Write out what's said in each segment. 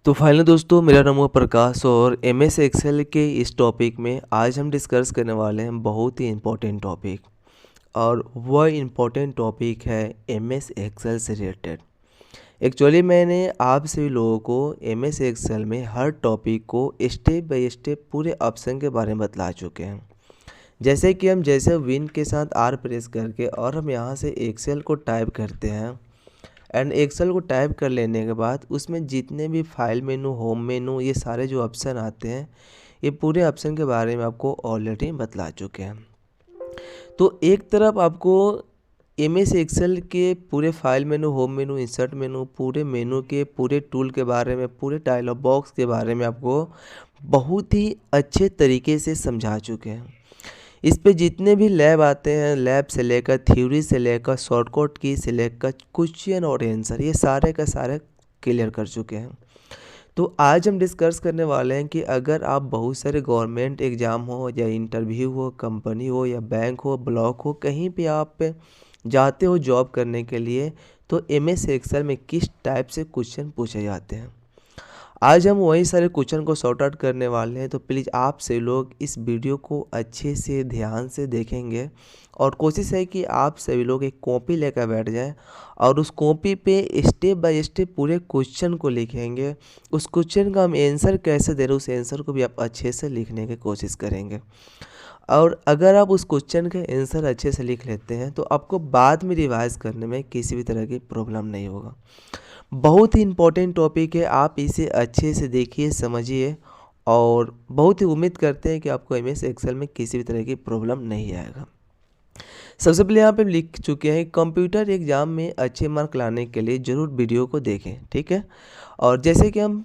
तो फाइनली दोस्तों, मेरा नाम है प्रकाश और एम एस एक्सेल के इस टॉपिक में आज हम डिस्कस करने वाले हैं बहुत ही इम्पोर्टेंट टॉपिक। और वह इम्पोर्टेंट टॉपिक है एम एस एक्सेल से रिलेटेड। एक्चुअली मैंने आप सभी लोगों को एम एस एक्सेल में हर टॉपिक को स्टेप बाय स्टेप पूरे ऑप्शन के बारे में बतला चुके हैं। जैसे कि हम विन के साथ आर प्रेस करके और हम यहाँ से एक्सेल को टाइप करते हैं एंड एक्सेल को टाइप कर लेने के बाद उसमें जितने भी फाइल मेनू, होम मेनू, ये सारे जो ऑप्शन आते हैं, ये पूरे ऑप्शन के बारे में आपको ऑलरेडी बतला चुके हैं। तो एक तरफ आपको एम एस एक्सेल के पूरे फाइल मेनू, होम मेनू, इंसर्ट मेनू, पूरे मेनू के पूरे टूल के बारे में, पूरे डायलॉग बॉक्स के बारे में आपको बहुत ही अच्छे तरीके से समझा चुके हैं। इस पे जितने भी लैब आते हैं, लैब से लेकर थ्योरी से लेकर शॉर्टकट की से लेकर क्वेश्चन और आंसर, ये सारे का सारे क्लियर कर चुके हैं। तो आज हम डिस्कस करने वाले हैं कि अगर आप बहुत सारे गवर्नमेंट एग्ज़ाम हो या इंटरव्यू हो, कंपनी हो या बैंक हो, ब्लॉक हो, कहीं पे आप जाते हो जॉब करने के लिए, तो एम एस एक्सेल में किस टाइप से क्वेश्चन पूछे जाते हैं। आज हम वही सारे क्वेश्चन को सॉर्ट आउट करने वाले हैं। तो प्लीज़ आप से लोग इस वीडियो को अच्छे से ध्यान से देखेंगे और कोशिश है कि आप सभी लोग एक कॉपी लेकर बैठ जाएं और उस कॉपी पे स्टेप बाय स्टेप पूरे क्वेश्चन को लिखेंगे। उस क्वेश्चन का हम आंसर कैसे दे रहे हैं, उस आंसर को भी आप अच्छे से लिखने की कोशिश करेंगे। और अगर आप उस क्वेश्चन का आंसर अच्छे से लिख लेते हैं तो आपको बाद में रिवाइज करने में किसी भी तरह की प्रॉब्लम नहीं होगा। बहुत ही इम्पोर्टेंट टॉपिक है, आप इसे अच्छे से देखिए, समझिए और बहुत ही उम्मीद करते हैं कि आपको एम एस एक्सेल में किसी भी तरह की प्रॉब्लम नहीं आएगा। सबसे पहले यहाँ पे लिख चुके हैं, कंप्यूटर एग्जाम में अच्छे मार्क लाने के लिए ज़रूर वीडियो को देखें, ठीक है। और जैसे कि हम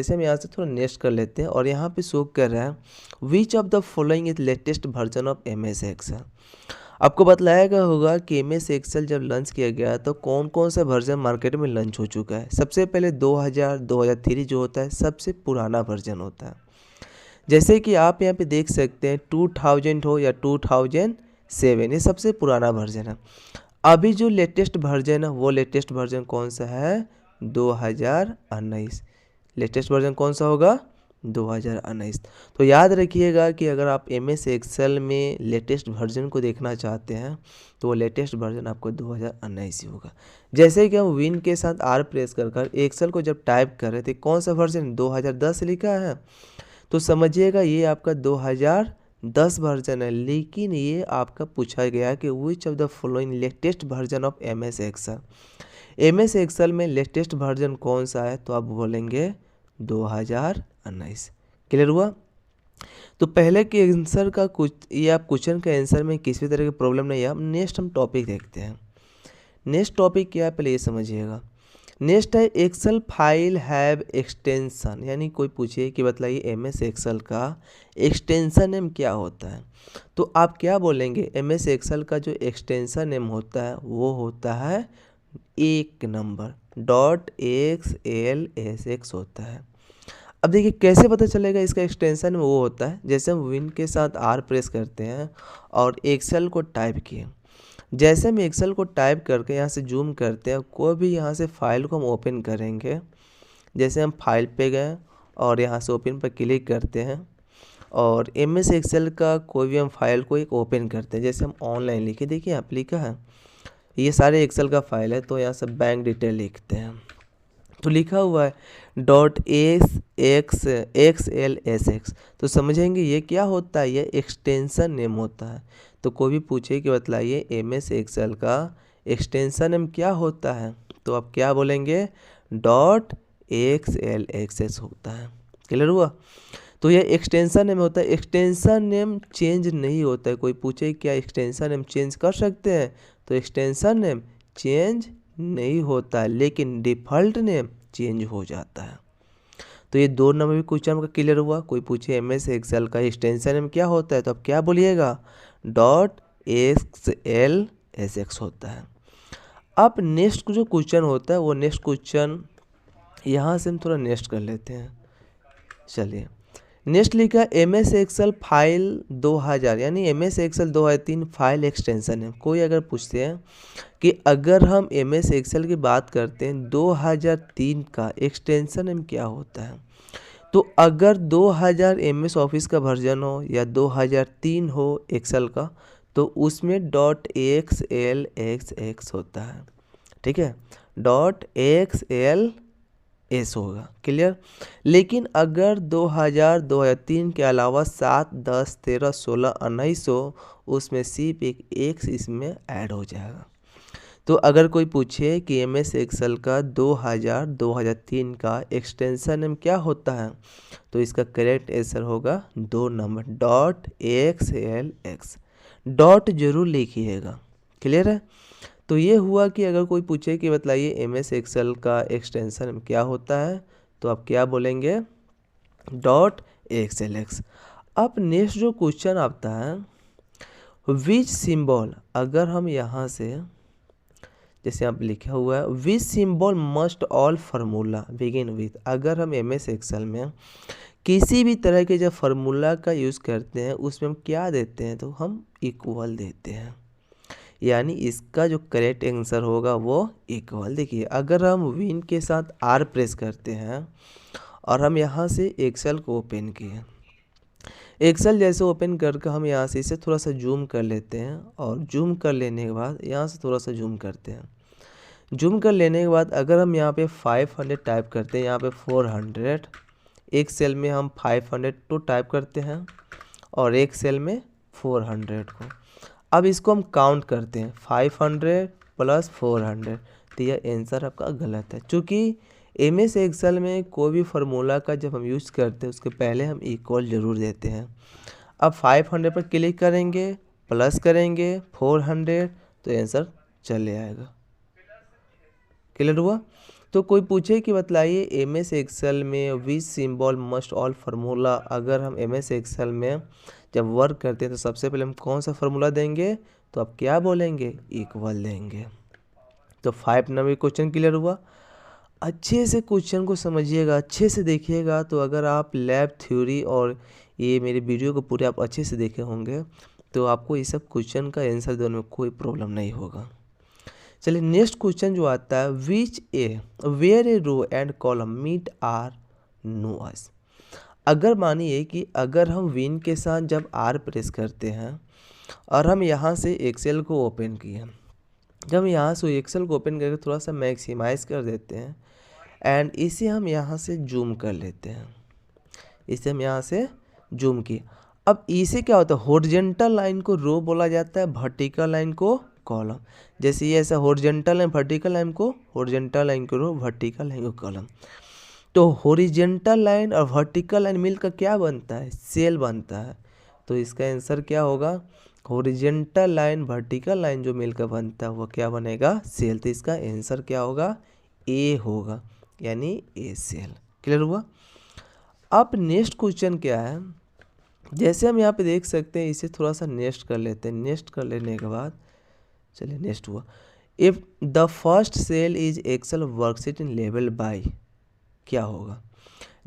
हम यहाँ से थोड़ा नेक्स्ट कर लेते हैं और यहाँ पे शो कर रहा है which of the following is latest version of M S Excel. आपको बतलाया गया होगा कि एम एस एक्सेल जब लॉन्च किया गया तो कौन कौन सा वर्जन मार्केट में लॉन्च हो चुका है। सबसे पहले 2003 जो होता है सबसे पुराना वर्जन होता है। जैसे कि आप यहाँ पे देख सकते हैं 2000 हो या 2007, ये सबसे पुराना वर्जन है। अभी जो लेटेस्ट वर्जन है वो लेटेस्ट वर्जन कौन सा है, 2019। लेटेस्ट वर्जन कौन सा होगा, 2019। तो याद रखिएगा कि अगर आप एम एस एक्सेल में लेटेस्ट वर्जन को देखना चाहते हैं तो वो लेटेस्ट वर्जन आपको 2019 ही होगा। जैसे कि हम विन के साथ आर प्रेस कर एक्सेल को जब टाइप कर रहे थे, कौन सा वर्जन 2010 लिखा है, तो समझिएगा ये आपका 2010 वर्जन है। लेकिन ये आपका पूछा गया कि which of the following latest version of M S Excel. M S Excel में लेटेस्ट वर्जन कौन सा है, तो आप बोलेंगे 2019। क्लियर हुआ। तो पहले के आंसर का कुछ या क्वेश्चन के आंसर में किसी भी तरह की प्रॉब्लम नहीं है। अब नेक्स्ट हम टॉपिक देखते हैं। नेक्स्ट टॉपिक क्या है, पहले ये समझिएगा। नेक्स्ट है एक्सेल फाइल हैव एक्सटेंशन, यानी कोई पूछे कि बताइए एम एस एक्सेल का एक्सटेंशन नेम क्या होता है, तो आप क्या बोलेंगे। एम एस एक्सेल का जो एक्सटेंशन नेम होता है वो होता है एक नंबर .xlsx होता है। अब देखिए कैसे पता चलेगा इसका एक्सटेंशन वो होता है, जैसे हम विन के साथ आर प्रेस करते हैं और एक्सेल को टाइप किए। जैसे हम एक्सेल को टाइप करके यहाँ से जूम करते हैं, कोई भी यहाँ से फाइल को हम ओपन करेंगे। जैसे हम फाइल पे गए और यहाँ से ओपन पर क्लिक करते हैं और एम एस एक्सेल का कोई भी हम फाइल को एक ओपन करते हैं। जैसे हम ऑनलाइन लिखे, देखिए यहाँ पे लिखा है, ये सारे एक्सेल का फाइल है, तो यहाँ से बैंक डिटेल लिखते हैं तो लिखा हुआ है .xlsx। तो समझेंगे ये क्या होता है, ये एक्सटेंशन नेम होता है। तो कोई भी पूछे कि बतलाइए एम एस एक्सेल का एक्सटेंशन नेम क्या होता है, तो आप क्या बोलेंगे, .xlsx होता है। क्लियर हुआ। तो ये एक्सटेंशन नेम होता है। एक्सटेंशन नेम चेंज नहीं होता है। कोई पूछे क्या एक्सटेंशन नेम चेंज कर सकते हैं, तो एक्सटेंशन नेम चेंज नहीं होता है, लेकिन डिफ़ॉल्ट नेम चेंज हो जाता है। तो ये 2 नंबर भी क्वेश्चन का क्लियर हुआ। कोई पूछे एम एस एक्सेल का एक्सटेंशन नेम क्या होता है, तो आप क्या बोलिएगा, .xlsx होता है। अब नेक्स्ट जो क्वेश्चन होता है वो नेक्स्ट क्वेश्चन यहाँ से हम थोड़ा नेक्स्ट कर लेते हैं। चलिए नेक्स्ट लिखा एम एस एक्सेल फाइल 2000 यानी M S Excel 2003 file extension है। कोई अगर पूछते हैं कि अगर हम एम एस एक्सेल की बात करते हैं 2003 का एक्सटेंशन में क्या होता है, तो अगर 2000 एम एस ऑफिस का वर्जन हो या 2003 हो एक्सेल का, तो उसमें .xlxx होता है, ठीक है, .xls होगा, क्लियर। लेकिन अगर 2000 2003 के अलावा 7 10 13 16 19 हो, उसमें सिर्फ एक एक्स इसमें ऐड हो जाएगा। तो अगर कोई पूछे कि एम एस एक्सेल का 2000 2003 का एक्सटेंशन नेम क्या होता है, तो इसका करेक्ट आंसर होगा 2 नंबर .xlx। डॉट जरूर लिखिएगा, क्लियर है। तो ये हुआ कि अगर कोई पूछे कि बताइए एम एस एक्सेल का एक्सटेंशन क्या होता है, तो आप क्या बोलेंगे, .xlx। अब नेक्स्ट जो क्वेश्चन आता है, विच सिंबल, अगर हम यहाँ से जैसे आप लिखा हुआ है विच symbol must all formula begin with, अगर हम एम एस एक्सेल में किसी भी तरह के जब फार्मूला का यूज़ करते हैं उसमें हम क्या देते हैं, तो हम इक्वल देते हैं, यानी इसका जो करेक्ट आंसर होगा वो इक्वल। देखिए अगर हम विन के साथ आर प्रेस करते हैं और हम यहाँ से एक्सेल को ओपन किए, एक्सेल जैसे ओपन करके हम यहाँ से इसे थोड़ा सा जूम कर लेते हैं, और जूम कर लेने के बाद यहाँ से थोड़ा सा जूम करते हैं। जूम कर लेने के बाद अगर हम यहाँ पे 500 टाइप करते हैं, यहाँ पे 400, एक सेल में हम 500 तो टाइप करते हैं और एक सेल में 400 को। अब इसको हम काउंट करते हैं 500 प्लस 400, तो यह आंसर आपका गलत है, क्योंकि एम एस एक्सेल में कोई भी फार्मूला का जब हम यूज़ करते हैं उसके पहले हम इक्वल ज़रूर देते हैं। अब 500 पर क्लिक करेंगे, प्लस करेंगे 400, तो आंसर चले आएगा, क्लियर हुआ। तो कोई पूछे कि बताइए एम एस एक्सेल में विच सिंबल मस्ट ऑल फार्मूला, अगर हम एम एस एक्सेल में जब वर्क करते हैं तो सबसे पहले हम कौन सा फार्मूला देंगे, तो आप क्या बोलेंगे, इक्वल देंगे। तो 5 नंबर क्वेश्चन क्लियर हुआ। अच्छे से क्वेश्चन को समझिएगा, अच्छे से देखिएगा, तो अगर आप लैब थ्योरी और ये मेरे वीडियो को पूरे आप अच्छे से देखे होंगे तो आपको ये सब क्वेश्चन का आंसर देने में कोई प्रॉब्लम नहीं होगा। चलिए नेक्स्ट क्वेश्चन जो आता है, which a where a row and column meet are known as. अगर मानिए कि अगर हम विन के साथ जब आर प्रेस करते हैं और हम यहाँ से एक्सेल को ओपन किए, जब यहाँ से एक्सेल को ओपन करके थोड़ा सा मैक्सिमाइज कर देते हैं एंड इसे हम यहाँ से जूम कर लेते हैं, इसे हम यहाँ से जूम किए। अब इसे क्या होता है, हॉरिजॉन्टल लाइन को रो बोला जाता है, वर्टिकल लाइन को कॉलम। जैसे ये ऐसा हॉरिजॉन्टल लाइन वर्टिकल लाइन को हॉरिजॉन्टल लाइन को रो, वर्टिकल लाइन को कॉलम। तो हॉरिजॉन्टल लाइन और वर्टिकल लाइन मिलकर क्या बनता है, सेल बनता है। तो इसका आंसर क्या होगा, हॉरिजॉन्टल लाइन वर्टिकल लाइन जो मिलकर बनता है वो क्या बनेगा, सेल। तो इसका आंसर क्या होगा, ए होगा, यानी ए सेल, क्लियर हुआ। अब नेक्स्ट क्वेश्चन क्या है, जैसे हम यहाँ पे देख सकते हैं, इसे थोड़ा सा नेक्स्ट कर लेते हैं। नेक्स्ट कर लेने के बाद चलिए नेक्स्ट हुआ, if the first cell is Excel worksheet in level by, क्या होगा।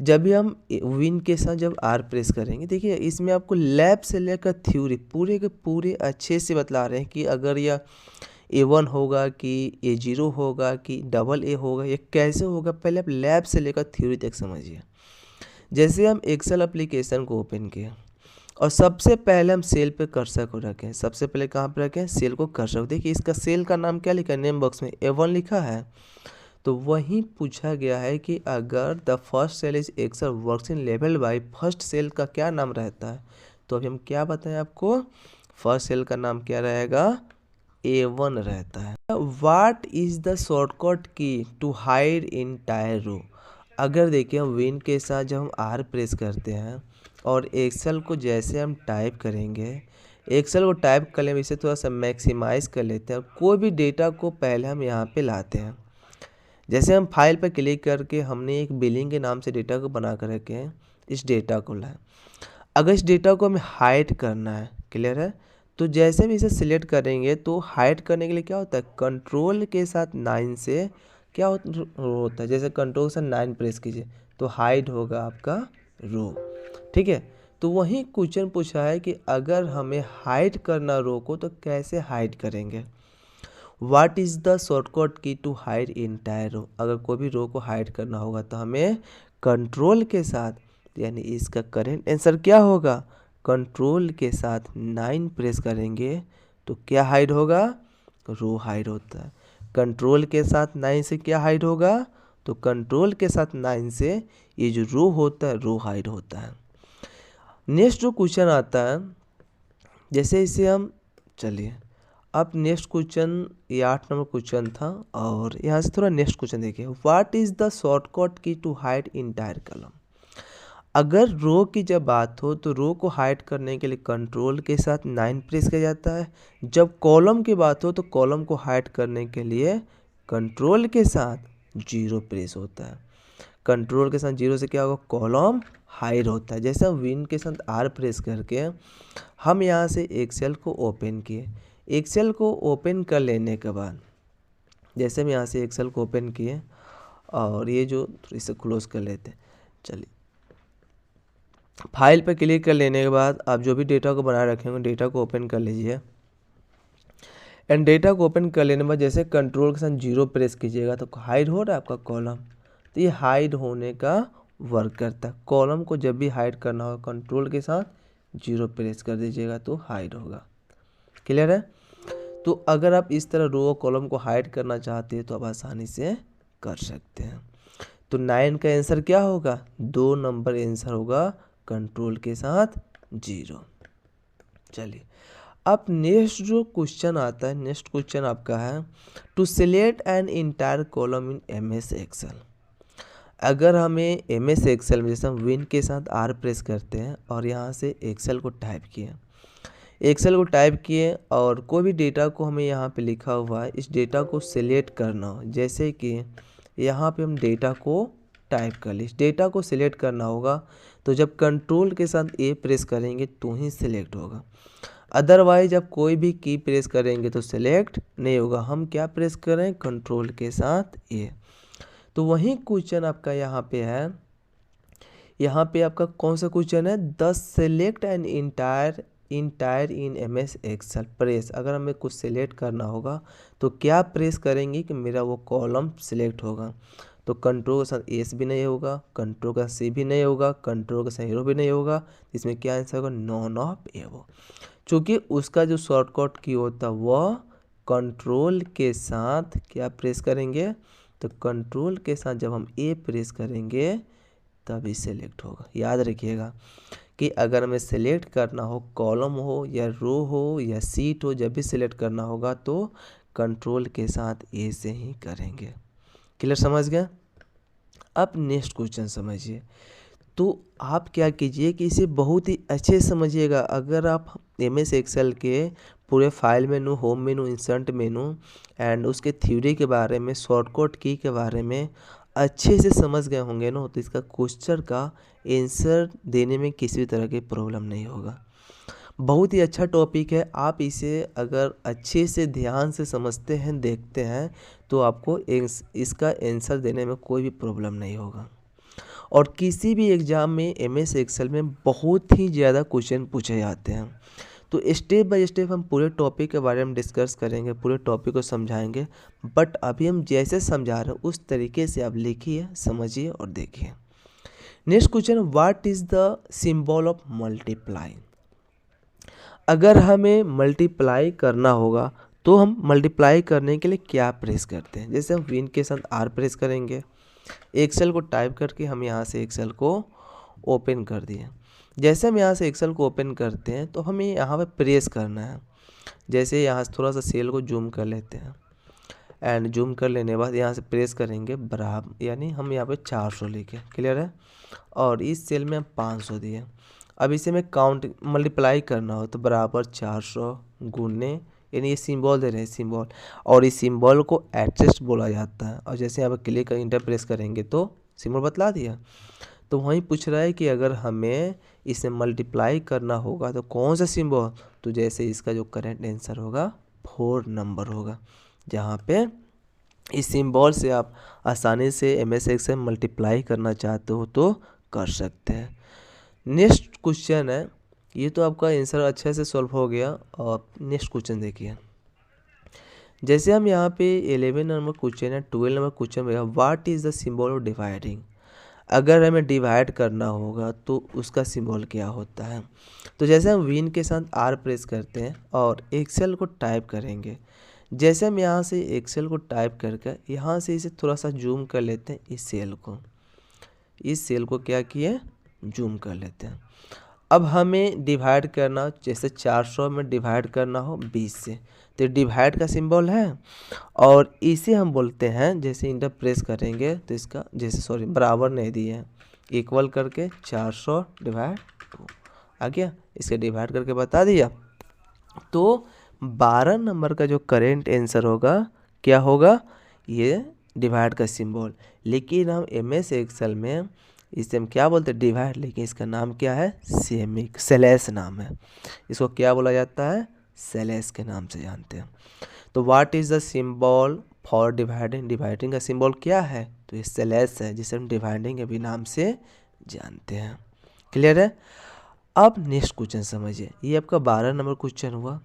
जब भी हम विन के साथ जब आर प्रेस करेंगे, देखिए इसमें आपको लैब से लेकर थ्योरी पूरे के पूरे अच्छे से बतला रहे हैं कि अगर यह A1 होगा कि A0 होगा कि डबल ए होगा, ये कैसे होगा, पहले आप लैब से लेकर थ्योरी तक समझिए। जैसे हम एक्सेल एप्लीकेशन को ओपन किए और सबसे पहले हम सेल पे कर्सर को रखें, सबसे पहले कहाँ पे रखें, सेल को कर्सर। देखिए इसका सेल का नाम क्या लिखा है, नेम बॉक्स में A1 लिखा है। तो वहीं पूछा गया है कि अगर the first cell is Excel works in level by, first cell का क्या नाम रहता है। तो अभी हम क्या बताएं आपको, फर्स्ट सेल का नाम क्या रहेगा, A1 रहता है। व्हाट इज द शॉर्टकट की टू हाइड इंटायर रो। अगर देखिए हम विन के साथ जब हम आर प्रेस करते हैं और एक्सेल को जैसे हम टाइप करेंगे, एक्सेल को टाइप कर लें, इसे थोड़ा सा मैक्सिमाइज कर लेते हैं, कोई भी डेटा को पहले हम यहाँ पे लाते हैं। जैसे हम फाइल पर क्लिक करके हमने एक बिलिंग के नाम से डेटा को बना कर रखे हैं, इस डेटा को लाए। अगर इस डेटा को हमें हाइड करना है, क्लियर है, तो जैसे भी इसे सिलेक्ट करेंगे तो हाइड करने के लिए क्या होता है, कंट्रोल के साथ 9 से क्या होता है, जैसे कंट्रोल से 9 प्रेस कीजिए तो हाइड होगा आपका रो। ठीक है। तो वही क्वेश्चन पूछा है कि अगर हमें हाइड करना रो को तो कैसे हाइड करेंगे। व्हाट इज़ द शॉर्टकट की टू हाइड इंटायर रो। अगर कोई भी रो को हाइड करना होगा तो हमें कंट्रोल के साथ, यानी इसका करेंट आंसर क्या होगा, कंट्रोल के साथ 9 प्रेस करेंगे तो क्या हाइड होगा, रो हाइड होता है। कंट्रोल के साथ 9 से क्या हाइड होगा, तो कंट्रोल के साथ 9 से ये जो रो होता है रो हाइड होता है। नेक्स्ट जो क्वेश्चन आता है, जैसे इसे हम, चलिए अब नेक्स्ट क्वेश्चन, ये 8 नंबर क्वेश्चन था और यहाँ से थोड़ा नेक्स्ट क्वेश्चन देखिए। व्हाट इज़ द शॉर्टकट की टू हाइड इंटायर कॉलम। अगर रो की जब बात हो तो रो को हाइड करने के लिए कंट्रोल के साथ 9 प्रेस किया जाता है। जब कॉलम की बात हो तो कॉलम को हाइड करने के लिए कंट्रोल के साथ 0 प्रेस होता है। कंट्रोल के साथ 0 से क्या होगा, कॉलम हाइड होता है। जैसे हम विन के साथ R प्रेस करके हम यहाँ से एक्सेल को ओपन किए। एक्सेल को ओपन कर लेने के बाद, जैसे हम यहाँ से एक्सेल को ओपन किए और ये जो इसे क्लोज कर लेते हैं, चलिए फाइल पर क्लिक कर लेने के बाद आप जो भी डेटा को बनाए रखेंगे डेटा को ओपन कर लीजिए। एंड डेटा को ओपन कर लेने के बाद जैसे कंट्रोल के साथ 0 प्रेस कीजिएगा तो हाइड हो रहा है आपका कॉलम। तो ये हाइड होने का वर्क करता है। कॉलम को जब भी हाइड करना होगा कंट्रोल के साथ 0 प्रेस कर दीजिएगा तो हाइड होगा। क्लियर है। तो अगर आप इस तरह रो कॉलम को हाइड करना चाहते हैं तो आप आसानी से कर सकते हैं। तो 9 का आंसर क्या होगा, 2 नंबर आंसर होगा कंट्रोल के साथ 0। चलिए अब नेक्स्ट जो क्वेश्चन आता है, नेक्स्ट क्वेश्चन आपका है to select an entire column in MS Excel. अगर हमें MS एक्सेल में जैसे हम विन के साथ R प्रेस करते हैं और यहाँ से एक्सेल को टाइप किए और कोई भी डेटा को हमें यहाँ पे लिखा हुआ है, इस डेटा को सिलेक्ट करना हो। जैसे कि यहाँ पे हम डेटा को टाइप कर ली, डेटा को सिलेक्ट करना होगा तो जब कंट्रोल के साथ A प्रेस करेंगे तो ही सिलेक्ट होगा। अदरवाइज जब कोई भी की प्रेस करेंगे तो सिलेक्ट नहीं होगा। हम क्या प्रेस करें, कंट्रोल के साथ A। तो वही क्वेश्चन आपका यहाँ पे है। यहाँ पे आपका कौन सा क्वेश्चन है, the select an entire in MS Excel press. अगर हमें कुछ सिलेक्ट करना होगा तो क्या प्रेस करेंगे कि मेरा वो कॉलम सिलेक्ट होगा। तो कंट्रोल के साथ S भी नहीं होगा, कंट्रोल का C भी नहीं होगा, कंट्रोल का साथ एरो भी नहीं होगा। इसमें क्या आंसर होगा, नॉन ऑफ एवो। चूँकि उसका जो शॉर्टकट की होता है वह कंट्रोल के साथ क्या प्रेस करेंगे, तो कंट्रोल के साथ जब हम A प्रेस करेंगे तभी सेलेक्ट होगा। याद रखिएगा कि अगर हमें सेलेक्ट करना हो, कॉलम हो या रो हो या सीट हो, जब भी सिलेक्ट करना होगा तो कंट्रोल के साथ A से ही करेंगे। क्लियर, समझ गए। अब नेक्स्ट क्वेश्चन समझिए। तो आप क्या कीजिए कि इसे बहुत ही अच्छे से समझिएगा। अगर आप MS एक्सेल के पूरे file menu, home menu, insert menu and उसके थ्योरी के बारे में, शॉर्टकट की के बारे में अच्छे से समझ गए होंगे ना, तो इसका क्वेश्चन का आंसर देने में किसी भी तरह की प्रॉब्लम नहीं होगा। बहुत ही अच्छा टॉपिक है। आप इसे अगर अच्छे से ध्यान से समझते हैं, देखते हैं तो आपको इसका आंसर देने में कोई भी प्रॉब्लम नहीं होगा। और किसी भी एग्ज़ाम में MS एक्सेल में बहुत ही ज़्यादा क्वेश्चन पूछे जाते हैं। तो स्टेप बाय स्टेप हम पूरे टॉपिक के बारे में डिस्कस करेंगे, पूरे टॉपिक को समझाएंगे। बट अभी हम जैसे समझा रहे हैं उस तरीके से आप लिखिए, समझिए और देखिए। Next question, what is the symbol of multiply. अगर हमें मल्टीप्लाई करना होगा तो हम मल्टीप्लाई करने के लिए क्या प्रेस करते हैं। जैसे हम विन के साथ R प्रेस करेंगे, एक्सेल को टाइप करके हम यहाँ से एक्सेल को ओपन कर दिए। जैसे हम यहाँ से एक्सेल को ओपन करते हैं तो हमें यहाँ पे प्रेस करना है। जैसे यहाँ से थोड़ा सा सेल को जूम कर लेते हैं एंड जूम कर लेने के बाद यहाँ से प्रेस करेंगे बराबर, यानी हम यहाँ पे 400 लिखे। क्लियर है। और इस सेल में हम 500 दिए। अब इसे में काउंट मल्टीप्लाई करना हो तो बराबर 400 गुने, यानी ये सिंबल दे रहे हैं, सिंबल, और इस सिंबल को एडजस्ट बोला जाता है। और जैसे यहाँ पर क्लिक कर इंटर प्रेस करेंगे तो सिंबल बतला दिया। तो वहीं पूछ रहा है कि अगर हमें इसे मल्टीप्लाई करना होगा तो कौन सा सिंबल, तो जैसे इसका जो करेक्ट आंसर होगा 4 नंबर होगा, जहाँ पे इस सिंबल से आप आसानी से MS एक्सेल मल्टीप्लाई करना चाहते हो तो कर सकते हैं। नेक्स्ट क्वेश्चन है, ये तो आपका आंसर अच्छे से सॉल्व हो गया। और नेक्स्ट क्वेश्चन देखिए, जैसे हम यहाँ पे 11 नंबर क्वेश्चन है, 12 नंबर क्वेश्चन में what is the symbol of dividing. अगर हमें डिवाइड करना होगा तो उसका सिंबल क्या होता है। तो जैसे हम विन के साथ आर प्रेस करते हैं और एक्सेल को टाइप करेंगे, जैसे हम यहाँ से एक्सेल को टाइप करके यहाँ से इसे थोड़ा सा जूम कर लेते हैं, इस सेल को क्या किए, जूम कर लेते हैं। अब हमें डिवाइड करना, जैसे 400 में डिवाइड करना हो 20 से, तो डिवाइड का सिंबल है और इसे हम बोलते हैं, जैसे इंटर प्रेस करेंगे तो इसका जैसे बराबर नहीं दिए हैं, इक्वल करके 400 डिवाइड 2 आ गया, इसे डिवाइड करके बता दिया। तो 12 नंबर का जो करेंट आंसर होगा क्या होगा, ये डिवाइड का सिंबल। लेकिन हम MS एक्सेल में इसे हम क्या बोलते हैं, डिवाइड, लेकिन इसका नाम क्या है, सेमिक स्लैश नाम है। इसको क्या बोला जाता है, स्लैश के नाम से जानते हैं। तो what is the symbol for dividing, dividing का सिंबल क्या है, तो ये स्लैश है, जिसे हम डिवाइडिंग के भी नाम से जानते हैं। क्लियर है। अब नेक्स्ट क्वेश्चन समझिए, ये आपका 12 नंबर क्वेश्चन हुआ।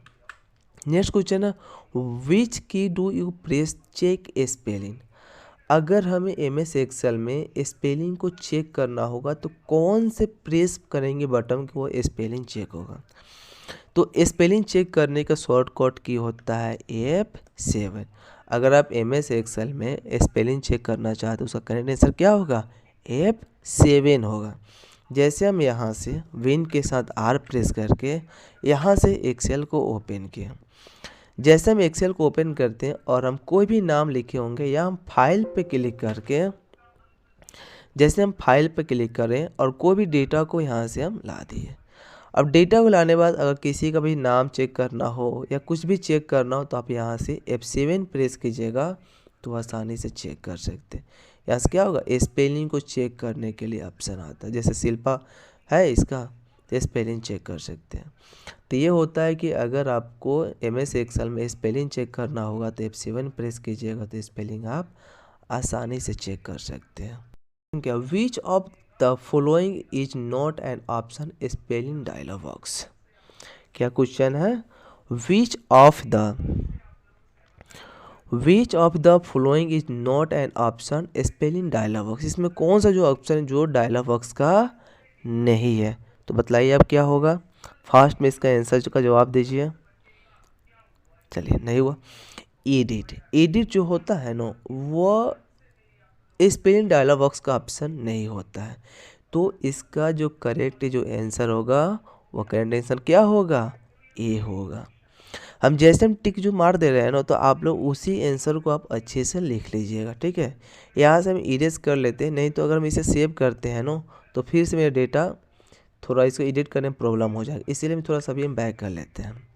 नेक्स्ट क्वेश्चन है, which key do you press check spelling. अगर हमें MS एक्सेल में स्पेलिंग को चेक करना होगा तो कौन से प्रेस करेंगे बटन कि वो स्पेलिंग चेक होगा। तो स्पेलिंग चेक करने का शॉर्टकट की होता है F7। अगर आप MS एक्सेल में स्पेलिंग चेक करना चाहते हो, उसका करेक्ट आंसर क्या होगा, F7 होगा। जैसे हम यहाँ से विन के साथ R प्रेस करके यहाँ से एक्सेल को ओपन किया, जैसे हम एक्सेल को ओपन करते हैं और हम कोई भी नाम लिखे होंगे, या हम फाइल पे क्लिक करके, जैसे हम फाइल पे क्लिक करें और कोई भी डेटा को यहाँ से हम ला दिए। अब डेटा को लाने के बाद अगर किसी का भी नाम चेक करना हो या कुछ भी चेक करना हो तो आप यहाँ से F7 प्रेस कीजिएगा तो आसानी से चेक कर सकते हैं। यहाँ से क्या होगा, स्पेलिंग को चेक करने के लिए ऑप्शन आता है, जैसे शिल्पा है इसका, तो स्पेलिंग चेक कर सकते हैं। तो ये होता है कि अगर आपको MS एक्सेल में स्पेलिंग चेक करना होगा तो F7 प्रेस कीजिएगा तो स्पेलिंग आप आसानी से चेक कर सकते हैं। क्या, which of the following is not an option spelling dialog box. क्या क्वेश्चन है, which of the following is not an option spelling dialog box. इसमें कौन सा जो ऑप्शन है जो डायलॉग बॉक्स का नहीं है, तो बताइए अब क्या होगा। फास्ट में इसका आंसर का जवाब दीजिए। चलिए, नहीं हुआ। एडिट जो होता है ना, वो स्पेलिंग डायलॉग बॉक्स का ऑप्शन नहीं होता है। तो इसका जो करेक्ट जो आंसर होगा, वो करेक्ट आंसर क्या होगा, ए होगा। हम जैसे हम टिक जो मार दे रहे हैं ना, तो आप लोग उसी आंसर को आप अच्छे से लिख लीजिएगा, ठीक है। यहाँ से हम इरेज कर लेते हैं, नहीं तो अगर हम इसे सेव करते हैं ना तो फिर से मेरा डेटा थोड़ा इसको एडिट करने में प्रॉब्लम हो जाएगा, इसीलिए हम थोड़ा सा भी हम बैक कर लेते हैं।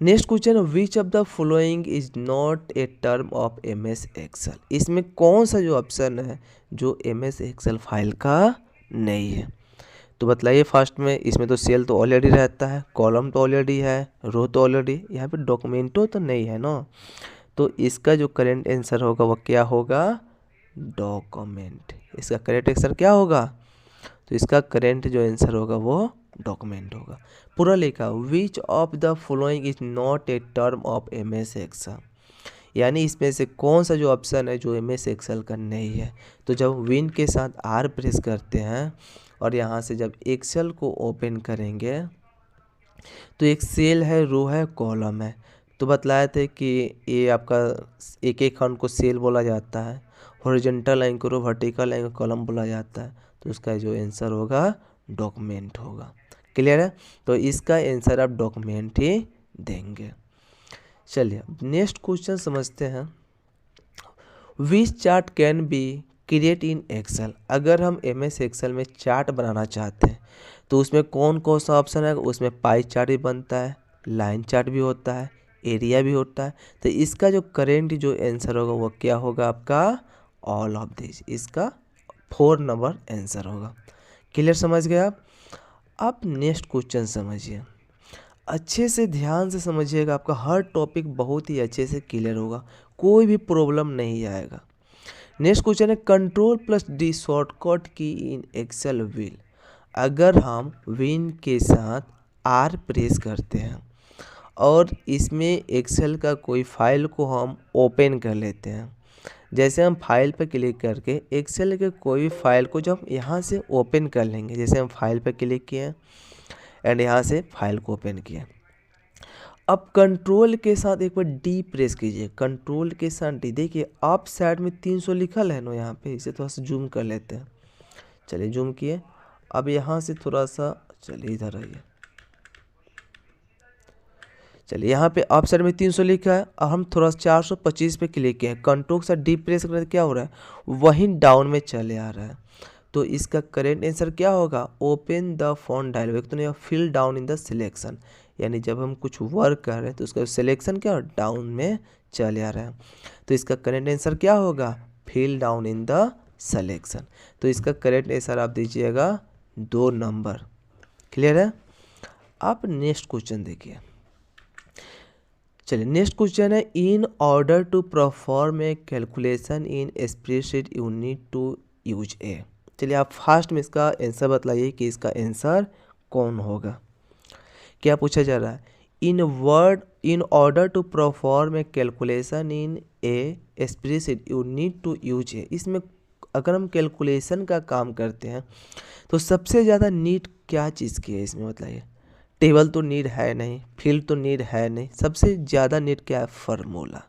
Next question, which of the following is not a term of MS Excel. इसमें कौन सा जो ऑप्शन है जो MS एक्सेल फाइल का नहीं है, तो बताइए फास्ट में। इसमें तो सेल तो ऑलरेडी रहता है, कॉलम तो ऑलरेडी है, रो तो ऑलरेडी, यहाँ पे डॉक्यूमेंटो तो नहीं है ना। तो इसका जो करेक्ट आंसर होगा वो क्या होगा, डॉक्यूमेंट। इसका करेक्ट आंसर क्या होगा, तो इसका करेंट जो आंसर होगा वो डॉक्यूमेंट होगा। पूरा लिखा, which of the following is not a term of MS Excel, यानी इसमें से कौन सा जो ऑप्शन है जो MS एक्सेल का नहीं है। तो जब विन के साथ R प्रेस करते हैं और यहाँ से जब एक्सेल को ओपन करेंगे तो एक सेल है, रो है, कॉलम है। तो बतलाए थे कि ये आपका एक एक खंड को सेल बोला जाता है, हॉरिजॉन्टल लाइन को रो, वर्टिकल लाइन को कॉलम बोला जाता है। तो उसका जो आंसर होगा डॉक्यूमेंट होगा। क्लियर है। तो इसका आंसर आप डॉक्यूमेंट ही देंगे। चलिए नेक्स्ट क्वेश्चन समझते हैं। Which chart can be create in Excel. अगर हम MS एक्सेल में चार्ट बनाना चाहते हैं तो उसमें कौन कौन सा ऑप्शन है, उसमें पाई चार्ट भी बनता है, लाइन चार्ट भी होता है, एरिया भी होता है। तो इसका जो करेंट जो आंसर होगा वो क्या होगा आपका, ऑल ऑफ दिस। इसका 4 नंबर आंसर होगा। क्लियर, समझ गए आप। अब नेक्स्ट क्वेश्चन समझिए, अच्छे से ध्यान से समझिएगा, आपका हर टॉपिक बहुत ही अच्छे से क्लियर होगा, कोई भी प्रॉब्लम नहीं आएगा। नेक्स्ट क्वेश्चन है, Ctrl+D शॉर्टकट की इन एक्सेल विल। अगर हम विन के साथ आर प्रेस करते हैं और इसमें एक्सेल का कोई फाइल को हम ओपन कर लेते हैं, जैसे हम फाइल पर क्लिक करके एक्सेल के कोई फाइल को जब यहाँ से ओपन कर लेंगे, जैसे हम फाइल पर क्लिक किए एंड यहाँ से फाइल को ओपन किए। अब कंट्रोल के साथ एक बार डी प्रेस कीजिए, कंट्रोल के साथ डी। देखिए अप साइड में 300 लिखल है ना यहाँ पे, इसे थोड़ा सा जूम कर लेते हैं। चलिए जूम किए। अब यहाँ से थोड़ा सा चलिए इधर आइए, चलिए यहाँ पे अप साइड में 300 लिखा है और हम थोड़ा सा 425 पे क्लिक किए, कंट्रोल के साथ डी प्रेस करते क्या हो रहा है, वहीं डाउन में चले आ रहा है। तो इसका करेक्ट आंसर क्या होगा, ओपन द फॉन्ट डायलॉग। तो नहीं, fill down in the selection, यानी जब हम कुछ वर्क कर रहे हैं तो उसका सिलेक्शन क्या डाउन में चले आ रहा है। तो इसका करेक्ट आंसर क्या होगा, fill down in the selection. तो इसका करेक्ट आंसर आप दीजिएगा 2 नंबर। क्लियर है। आप नेक्स्ट क्वेश्चन देखिए। चलिए नेक्स्ट क्वेश्चन है, in order to perform a calculation in spreadsheet you need to use a. चलिए आप फास्ट में इसका आंसर बतलाइए कि इसका आंसर कौन होगा। क्या पूछा जा रहा है, in order to perform a calculation in a spreadsheet you need to use a. इसमें अगर हम कैलकुलेशन का काम करते हैं तो सबसे ज़्यादा नीड क्या चीज़ की है इसमें बताइए। टेबल तो नीड है नहीं, फील्ड तो नीड है नहीं, सबसे ज़्यादा नीड क्या है, फार्मूला।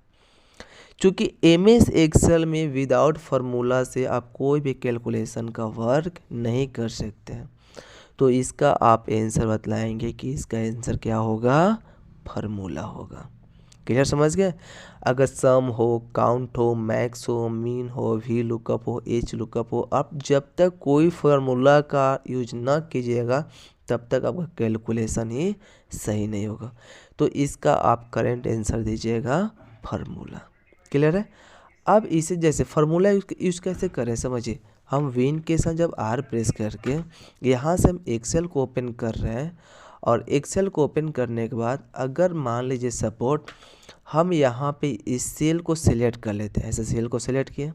क्योंकि एमएस एक्सेल में विदाउट फार्मूला से आप कोई भी कैलकुलेशन का वर्क नहीं कर सकते हैं। तो इसका आप आंसर बतलाएंगे कि इसका आंसर क्या होगा, फार्मूला होगा। क्लियर, समझ गए। अगर सम हो, काउंट हो, मैक्स हो, मीन हो, वी लुकअप हो, एच लुकअप हो, आप जब तक कोई फार्मूला का यूज ना कीजिएगा तब तक आपका कैलकुलेशन ही सही नहीं होगा। तो इसका आप करेंट आंसर दीजिएगा फार्मूला। क्लियर है। अब इसे जैसे फार्मूला यूज कैसे करें समझिए। हम विन के साथ जब आर प्रेस करके यहाँ से हम एक्सेल को ओपन कर रहे हैं और एक्सेल को ओपन करने के बाद अगर मान लीजिए सपोर्ट हम यहाँ पे इस सेल को सिलेक्ट कर लेते हैं, ऐसे सेल को सिलेक्ट किए,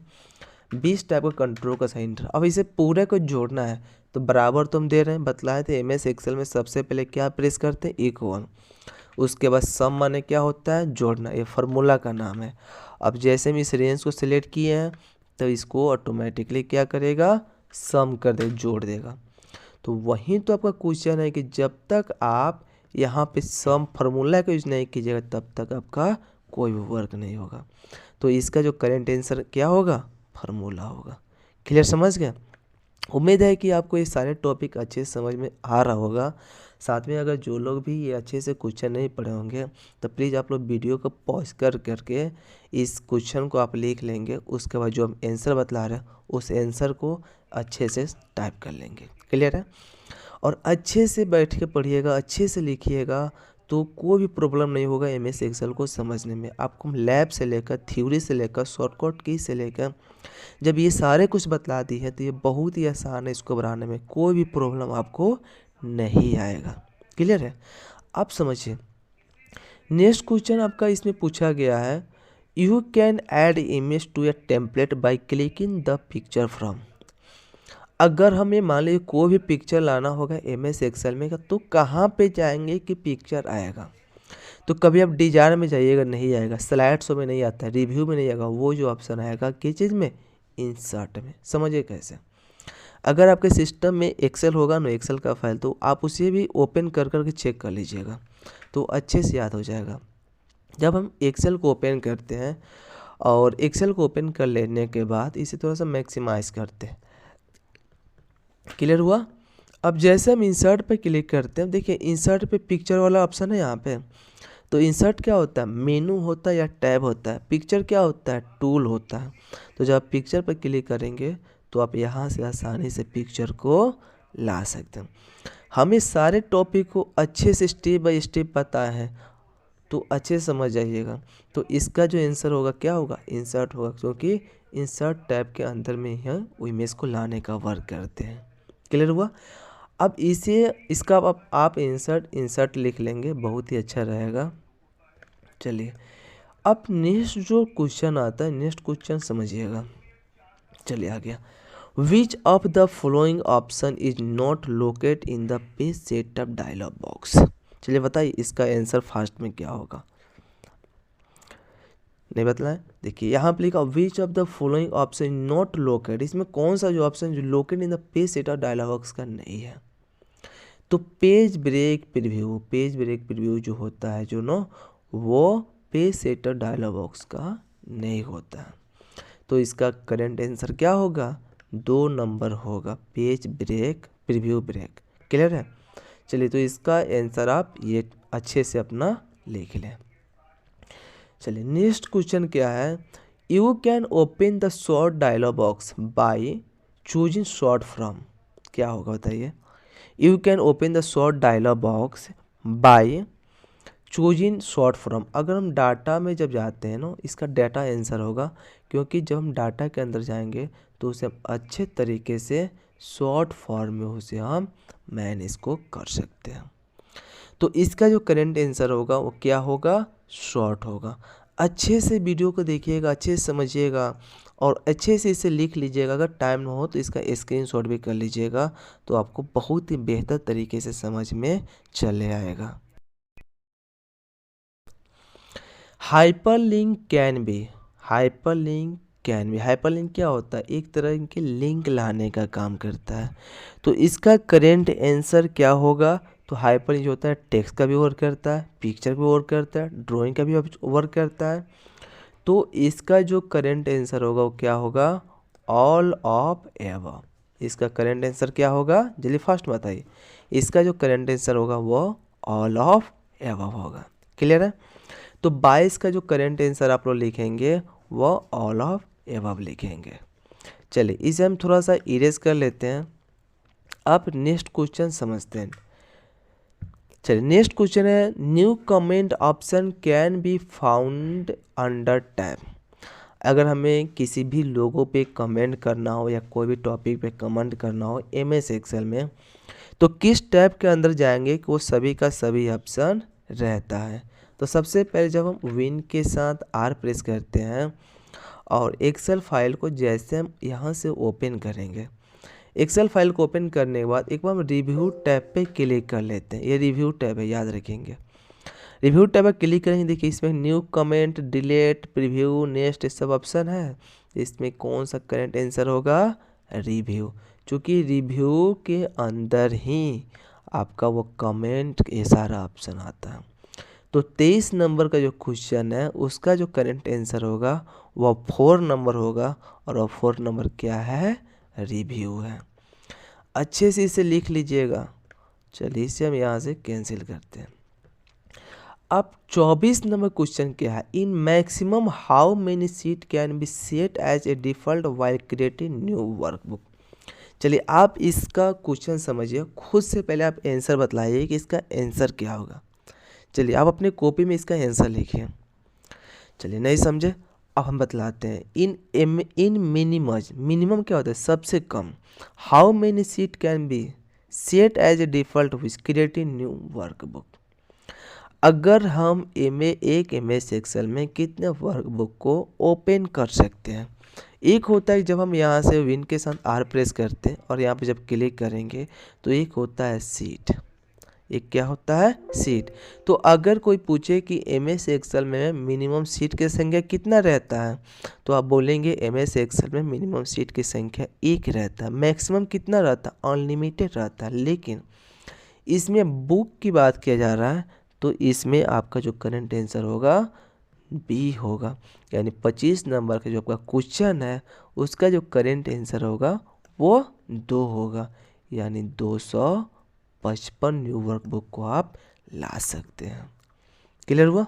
20 टाइप का कंट्रोल का साइन। अब इसे पूरे को जोड़ना है तो बराबर तो हम दे रहे हैं, बतलाए थे एमएस एक्सेल में सबसे पहले क्या प्रेस करते हैं, इक्वल। उसके बाद सम माने क्या होता है, जोड़ना, ये फार्मूला का नाम है। अब जैसे हम इस रेंज को सिलेक्ट किए हैं तो इसको ऑटोमेटिकली क्या करेगा, सम कर दे, जोड़ देगा। तो वहीं तो आपका क्वेश्चन है कि जब तक आप यहाँ पे सम फार्मूला का यूज नहीं कीजिएगा तब तक आपका कोई भी वर्क नहीं होगा। तो इसका जो करेंट आंसर क्या होगा, फार्मूला होगा। क्लियर, समझ गए। उम्मीद है कि आपको ये सारे टॉपिक अच्छे से समझ में आ रहा होगा। साथ में अगर जो लोग भी ये अच्छे से क्वेश्चन नहीं पढ़े होंगे तो प्लीज़ आप लोग वीडियो को पॉज करके इस क्वेश्चन को आप लिख लेंगे। उसके बाद जो हम आंसर बतला रहे हैं उस आंसर को अच्छे से टाइप कर लेंगे। क्लियर है। और अच्छे से बैठ के पढ़िएगा, अच्छे से लिखिएगा तो कोई भी प्रॉब्लम नहीं होगा एमएस एक्सेल को समझने में। आपको लैब से लेकर, थ्योरी से लेकर, शॉर्टकट की से लेकर जब ये सारे कुछ बतला दी है तो ये बहुत ही आसान है, इसको बनाने में कोई भी प्रॉब्लम आपको नहीं आएगा। क्लियर है। आप समझिए नेक्स्ट क्वेश्चन आपका इसमें पूछा गया है, you can add image to a template by clicking the picture from. अगर हमें मान लीजिए कोई भी पिक्चर लाना होगा एमएस एक्सेल में का तो कहाँ पे जाएंगे कि पिक्चर आएगा। तो कभी आप डिजाइन में जाइएगा, नहीं आएगा, स्लाइड शो में नहीं आता है, रिव्यू में नहीं आएगा, वो जो ऑप्शन आएगा किस चीज़ में, इंसर्ट में। समझिए कैसे। अगर आपके सिस्टम में एक्सेल होगा ना, एक्सेल का फाइल, तो आप उसे भी ओपन कर करके चेक कर लीजिएगा तो अच्छे से याद हो जाएगा। जब हम एक्सेल को ओपन करते हैं और एक्सेल को ओपन कर लेने के बाद इसे थोड़ा सा मैक्सिमाइज करते हैं। क्लियर हुआ। अब जैसे हम इंसर्ट पे क्लिक करते हैं, देखिए इंसर्ट पे पिक्चर वाला ऑप्शन है यहाँ पे। तो इंसर्ट क्या होता है, मेनू होता है या टैब होता है। पिक्चर क्या होता है, टूल होता है। तो जब आप पिक्चर पर क्लिक करेंगे तो आप यहाँ से आसानी से पिक्चर को ला सकते हैं। हमें सारे टॉपिक को अच्छे से स्टेप बाय स्टेप पता है तो अच्छे से समझ जाइएगा। तो इसका जो आंसर होगा क्या होगा, इंसर्ट होगा, क्योंकि इंसर्ट टैब के अंदर में ही वो इमेज को लाने का वर्क करते हैं। क्लियर हुआ। अब इसका आप इंसर्ट लिख लेंगे, बहुत ही अच्छा रहेगा। चलिए अब नेक्स्ट जो क्वेश्चन आता है, नेक्स्ट क्वेश्चन समझिएगा। चलिए आ गया, विच of the following option is not locate in the page setup dialog box. चलिए बताइए इसका आंसर फास्ट में क्या होगा, नहीं बतलाएं। देखिए यहाँ पे लिखा which of the following epsilon naught locate, इसमें कौन सा जो ऑप्शन जो locate in the page setup dialog box का नहीं है। तो पेज ब्रेक प्रीव्यू जो होता है जो ना वो पेज सेटअप डायलॉग बॉक्स का नहीं होता है। तो इसका करेंट आंसर क्या होगा, 2 नंबर होगा, page break preview break. Clear है। चलिए तो इसका आंसर आप ये अच्छे से अपना लिख लें। चलिए नेक्स्ट क्वेश्चन क्या है, you can open the sort dialog box by choosing sort from. क्या होगा बताइए, you can open the sort dialog box by choosing sort from. अगर हम डाटा में जब जाते हैं ना, इसका डाटा आंसर होगा, क्योंकि जब हम डाटा के अंदर जाएंगे तो उसे हम अच्छे तरीके से शॉर्ट फॉर्म में उसे हम मैनेज को कर सकते हैं। तो इसका जो करेंट आंसर होगा वो क्या होगा, शॉर्ट होगा। अच्छे से वीडियो को देखिएगा, अच्छे से समझिएगा और अच्छे से इसे लिख लीजिएगा। अगर टाइम ना हो तो इसका स्क्रीनशॉट भी कर लीजिएगा, तो आपको बहुत ही बेहतर तरीके से समझ में चले आएगा। हाइपरलिंक कैन बी, हाइपरलिंक क्या होता है, एक तरह के लिंक लाने का काम करता है। तो इसका करेंट आंसर क्या होगा, तो हाइपरलिंक जो होता है टेक्स्ट का भी वर्क करता है, पिक्चर का भी वर्क करता है, ड्राइंग का भी वर्क करता है। तो इसका जो करेंट आंसर होगा वो क्या होगा, ऑल ऑफ एबव। इसका करेंट आंसर क्या होगा, जल्दी फास्ट बताइए। इसका जो करेंट आंसर होगा वो ऑल ऑफ एबव होगा। क्लियर है। तो 22 का जो करेंट आंसर आप लोग लिखेंगे वो ऑल ऑफ एबव लिखेंगे। चलिए इसे हम थोड़ा सा इरेज कर लेते हैं। अब नेक्स्ट क्वेश्चन समझते हैं। चलिए नेक्स्ट क्वेश्चन है, new comment option can be found under tab. अगर हमें किसी भी लोगों पे कमेंट करना हो या कोई भी टॉपिक पे कमेंट करना हो MS एक्सेल में, तो किस टैब के अंदर जाएंगे कि वो सभी का सभी ऑप्शन रहता है। तो सबसे पहले जब हम विन के साथ R प्रेस करते हैं और एक्सेल फाइल को जैसे हम यहाँ से ओपन करेंगे, एक्सेल फाइल को ओपन करने के बाद एक बार हम रिव्यू टैब पे क्लिक कर लेते हैं। ये रिव्यू टैब है, याद रखेंगे। रिव्यू टैब पर क्लिक करेंगे, देखिए इसमें new comment, delete, preview, next सब ऑप्शन है। इसमें कौन सा करेंट आंसर होगा, रिव्यू। चूँकि रिव्यू के अंदर ही आपका वो कमेंट ये सारा ऑप्शन आता है। तो 23 नंबर का जो क्वेश्चन है उसका जो करेंट आंसर होगा वह 4 नंबर होगा, और वह 4 नंबर क्या है, रिव्यू है। अच्छे से इसे लिख लीजिएगा। चलिए इसे हम यहाँ से कैंसिल करते हैं। अब 24 नंबर क्वेश्चन क्या है, in maximum how many sheet can be set as a default while creating new workbook. चलिए आप इसका क्वेश्चन समझिए, खुद से पहले आप आंसर बतलाइए कि इसका आंसर क्या होगा। चलिए आप अपने कॉपी में इसका आंसर लिखिए। चलिए नहीं समझे, अब हम बतलाते हैं। इन मिनिमम क्या होता है, सबसे कम। How many sheet can be set as a default which creating new workbook. अगर हम एक MS एक्सेल में कितने वर्कबुक को ओपन कर सकते हैं। एक होता है जब हम यहाँ से विन के साथ R प्रेस करते हैं और यहाँ पे जब क्लिक करेंगे तो एक होता है सीट, एक क्या होता है, सीट। तो अगर कोई पूछे कि MS एक्सेल में मिनिमम सीट की संख्या कितना रहता है, तो आप बोलेंगे MS एक्सेल में मिनिमम सीट की संख्या 1 रहता है। मैक्सिमम कितना रहता है, अनलिमिटेड रहता है। लेकिन इसमें बुक की बात किया जा रहा है, तो इसमें आपका जो करंट आंसर होगा B होगा। यानी 25 नंबर का जो आपका क्वेश्चन है उसका जो करंट आंसर होगा वो 2 होगा, यानी 255 न्यू वर्कबुक को आप ला सकते हैं। क्लियर हुआ।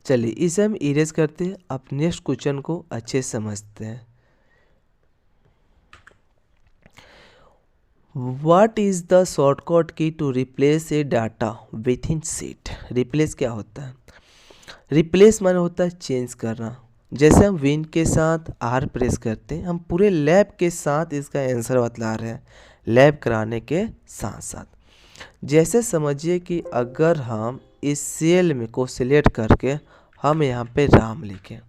चलिए इसे हम इरेज करते हैं। अब नेक्स्ट क्वेश्चन को अच्छे से समझते हैं। What is the shortcut key to replace a data within sheet? Replace क्या होता है, रिप्लेस माने होता है चेंज करना। जैसे हम विन के साथ R प्रेस करते हैं, हम पूरे लैब के साथ इसका आंसर बतला रहे हैं, लैब कराने के साथ साथ। जैसे समझिए कि अगर हम इस सेल में को सिलेक्ट करके हम यहाँ पे राम लिखें,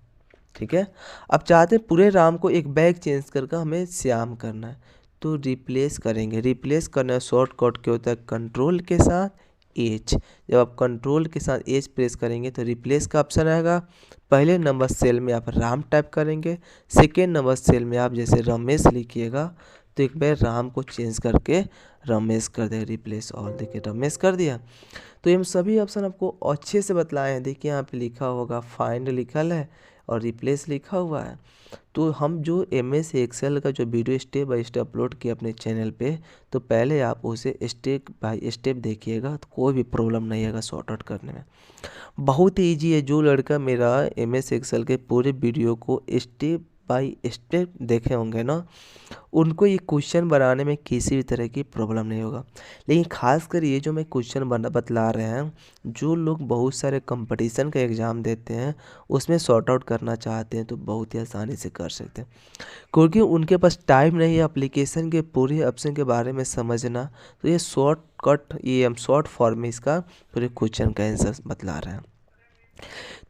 ठीक है। अब चाहते हैं पूरे राम को एक बैग चेंज करके हमें श्याम करना है, तो रिप्लेस करेंगे। रिप्लेस करना शॉर्टकट क्या होता है, कंट्रोल के साथ एच। जब आप कंट्रोल के साथ एच प्रेस करेंगे तो रिप्लेस का ऑप्शन आएगा। पहले नंबर सेल में आप राम टाइप करेंगे, सेकेंड नंबर सेल में आप जैसे रमेश लिखिएगा तो एक बार राम को चेंज करके रमेश कर देगा, रिप्लेस ऑल। देखिए रमेश कर दिया। तो ये सभी ऑप्शन आपको अच्छे से बतलाए हैं। देखिए यहाँ पे लिखा होगा फाइंड लिखल है और रिप्लेस लिखा हुआ है। तो हम जो MS एक्सेल का जो video step by step upload किया अपने चैनल पे, तो पहले आप उसे स्टेप बाय स्टेप देखिएगा, तो कोई भी प्रॉब्लम नहीं आएगा सॉर्ट आउट करने में। बहुत ही ईजी है। जो लड़का मेरा MS एक्सेल के पूरे वीडियो को स्टेप बाय स्टेप देखे होंगे ना, उनको ये क्वेश्चन बनाने में किसी भी तरह की प्रॉब्लम नहीं होगा। लेकिन खासकर ये जो मैं क्वेश्चन बतला रहे हैं, जो लोग बहुत सारे कंपटीशन का एग्ज़ाम देते हैं उसमें सॉर्ट आउट करना चाहते हैं तो बहुत ही आसानी से कर सकते हैं, क्योंकि उनके पास टाइम नहीं है एप्लीकेशन के पूरे ऑप्शन के बारे में समझना। तो ये शॉर्टकट, ये हम शॉर्ट फॉर्म में इसका पूरे क्वेश्चन का आंसर बतला रहे हैं।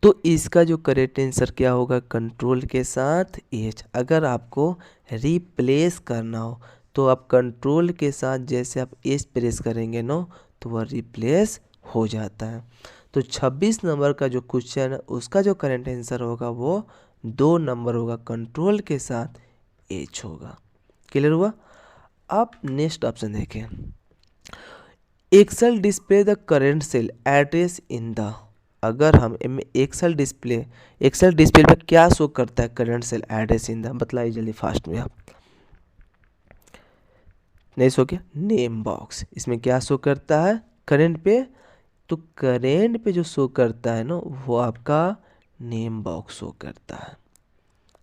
तो इसका जो करेक्ट आंसर क्या होगा, कंट्रोल के साथ एच। अगर आपको रिप्लेस करना हो तो आप कंट्रोल के साथ जैसे आप एच प्रेस करेंगे नो, तो वह रिप्लेस हो जाता है। तो 26 नंबर का जो क्वेश्चन है उसका जो करेक्ट आंसर होगा वो 2 नंबर होगा, कंट्रोल के साथ एच होगा। क्लियर हुआ। आप नेक्स्ट ऑप्शन देखें, Excel display the current cell address in the. अगर हम एक्सेल डिस्प्ले पे क्या शो करता है, current cell address in the, बतलाइए जल्दी फास्ट में। आप नहीं शो किया, नेम बॉक्स। इसमें क्या शो करता है करेंट पे, तो करेंट पे जो शो करता है ना वो आपका नेम बॉक्स शो करता है।